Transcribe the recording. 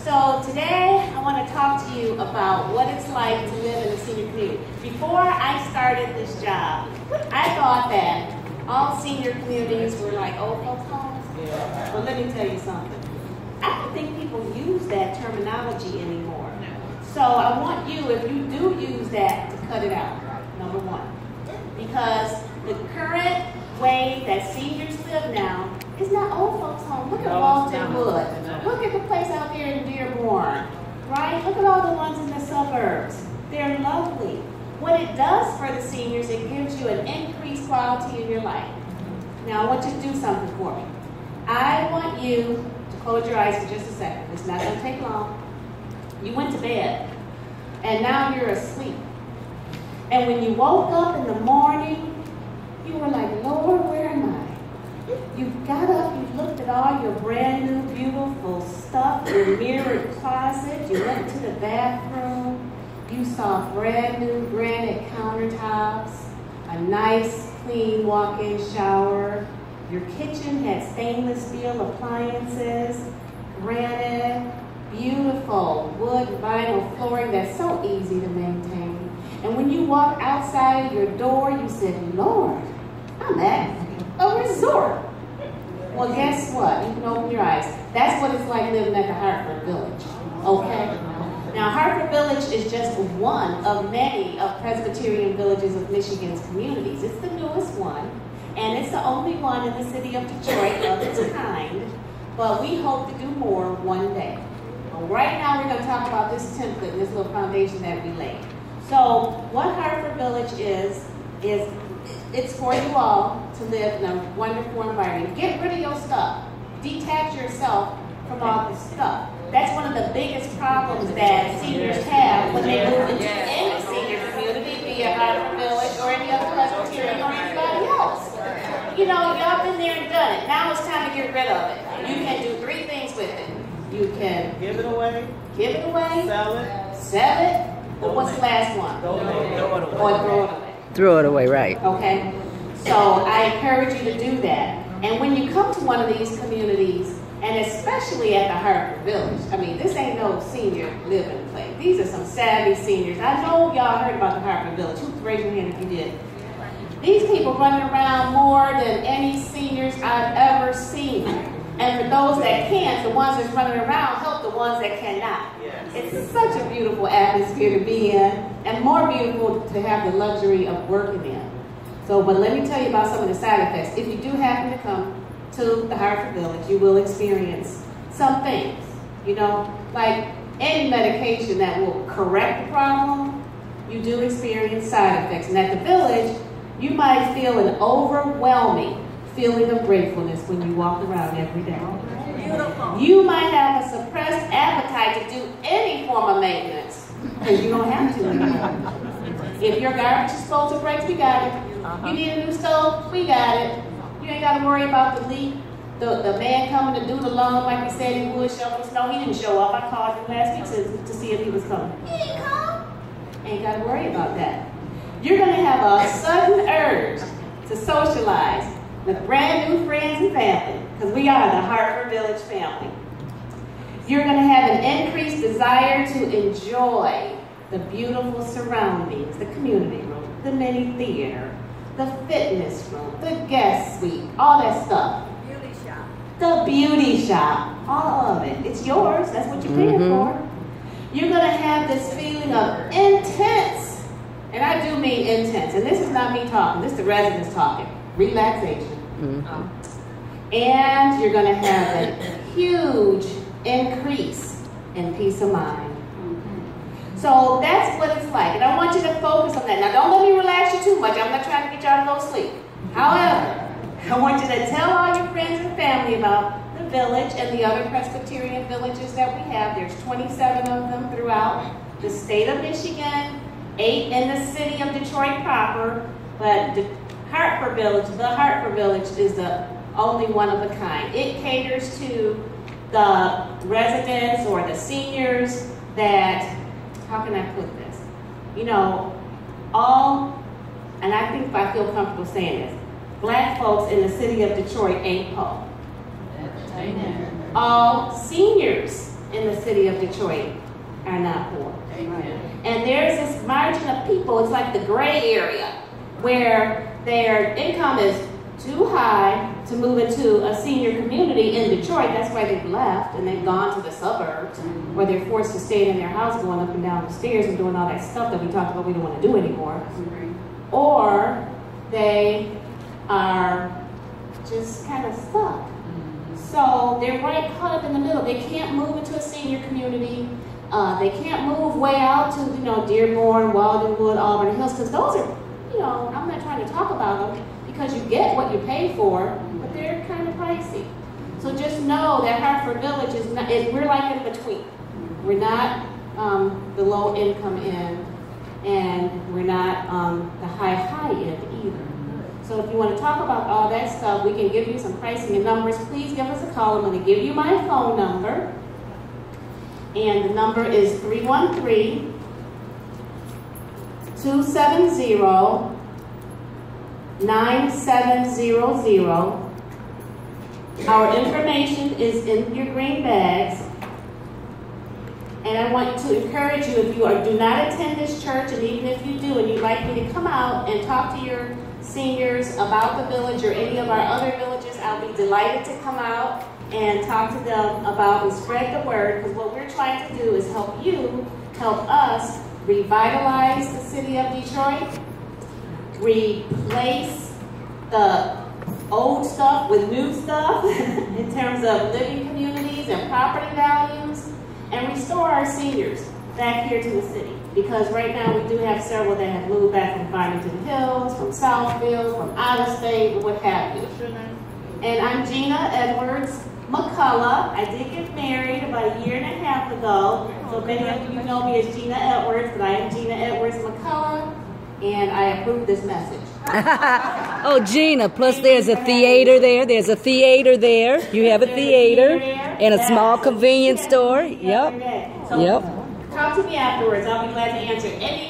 So today I want to talk to you about what it's like to live in the senior community. Before I started this job, I thought that all senior communities were like old folks' homes. Yeah. But let me tell you something. I don't think people use that terminology anymore. So I want you, if you do use that, to cut it out, number one. Because the current way that seniors live now is not old folks' home. Look at Walton Wood. Look at the place out there in Dearborn, right? Look at all the ones in the suburbs. They're lovely. What it does for the seniors, it gives you an increased quality in your life. Now, I want you to do something for me. I want you to close your eyes for just a second. It's not going to take long. You went to bed, and now you're asleep. And when you woke up in the morning, you were like, Lord, where am I? You got up, you looked at all your brand new, beautiful stuff, your mirrored closet, you went to the bathroom, you saw brand new granite countertops, a nice, clean walk-in shower. Your kitchen had stainless steel appliances, granite, beautiful wood vinyl flooring that's so easy to maintain. And when you walked outside your door, you said, Lord, I'm at a resort. Well, guess what? You can open your eyes. That's what it's like living at the Hartford Village, okay? Now, Hartford Village is just one of many of Presbyterian villages of Michigan's communities. It's the newest one, and it's the only one in the city of Detroit of its kind, but we hope to do more one day. But right now, we're going to talk about this template, this little foundation that we laid. So, what Hartford Village is it's for you all to live in a wonderful environment. Get rid of your stuff. Detach yourself from all the stuff. That's one of the biggest problems that seniors have when they move into any senior community, be it Hartford Village or any other Presbyterian or anybody else. You know, y'all been there and done it. Now it's time to get rid of it. You can do three things with it. You can give it away, sell it, but what's the last one? Or throw it away. Throw it away, right. Okay? So I encourage you to do that. And when you come to one of these communities, and especially at the Hartford Village, I mean, this ain't no senior living place. These are some savvy seniors. I know y'all heard about the Hartford Village. Raise your hand if you did. These people running around more than any seniors I've ever seen. And for those that can't, the ones that's running around help the ones that cannot. Yes. It's such a beautiful atmosphere to be in, and more beautiful to have the luxury of working in. So, but let me tell you about some of the side effects. If you do happen to come to the Hartford Village, you will experience some things. You know, like any medication that will correct the problem, you do experience side effects. And at the Village, you might feel an overwhelming feeling of gratefulness when you walk around every day. Beautiful. You might have a suppressed appetite to do any form of maintenance because you don't have to anymore. If your garbage disposal breaks, we got it. You need a new stove, we got it. You ain't got to worry about the leak. The man coming to do the loan like we said he would, shovel snow. He didn't show up. I called him last week to see if he was coming. He didn't come. Ain't got to worry about that. You're going to have a sudden urge to socialize with brand new friends and family, because we are the Hartford Village family. You're going to have an increased desire to enjoy the beautiful surroundings, the community room, the mini theater, the fitness room, the guest suite, all that stuff. Beauty shop. The beauty shop, all of it. It's yours. That's what you're paying for. You're going to have this feeling of intense, and I do mean intense, and this is not me talking, this is the residents talking, relaxation. And you're going to have a huge increase in peace of mind. So that's what it's like. And I want you to focus on that. Now, don't let me relax you too much. I'm not trying to get y'all to go sleep. However, I want you to tell all your friends and family about the village and the other Presbyterian villages that we have. There's 27 of them throughout the state of Michigan, 8 in the city of Detroit proper, but the Hartford Village is the only one of a kind. It caters to the residents or the seniors that, how can I put this? You know, all, and I think I feel comfortable saying this, Black folks in the city of Detroit ain't poor. All seniors in the city of Detroit are not poor. Amen. And there's this margin of people, it's like the gray area, where their income is too high to move into a senior community in Detroit. That's why they've left and they've gone to the suburbs, where they're forced to stay in their house going up and down the stairs and doing all that stuff that we talked about we don't want to do anymore. Or they are just kind of stuck. So they're right caught up in the middle. They can't move into a senior community. They can't move way out to, Dearborn, Waldenwood, Auburn Hills, because those are, I'm not trying to talk about them, because you get what you pay for, but they're kind of pricey. So just know that Hartford Village we're like in between. We're not the low income end, and we're not the high end either. So if you want to talk about all that stuff, we can give you some pricing and numbers. Please give us a call. I'm going to give you my phone number. And the number is 313-270-9700. Our information is in your green bags. And I want to encourage you, if you do not attend this church, and even if you do, and you'd like me to come out and talk to your seniors about the village or any of our other villages, I'll be delighted to come out and talk to them about and spread the word, because what we're trying to do is help us revitalize the city of Detroit, replace the old stuff with new stuff in terms of living communities and property values, and restore our seniors back here to the city. Because right now we do have several that have moved back from Farmington Hills, from Southfield, from out of state, or what have you. And I'm Gena Edwards McCullough. I did get married about 1.5 years ago. So many of you know me as Gena Edwards, but I am Gena Edwards McCullough, and I approve this message. Oh, Gena, plus there's a theater there. There's a theater there. You have a theater and a small convenience store. Yep. So talk to me afterwards. I'll be glad to answer any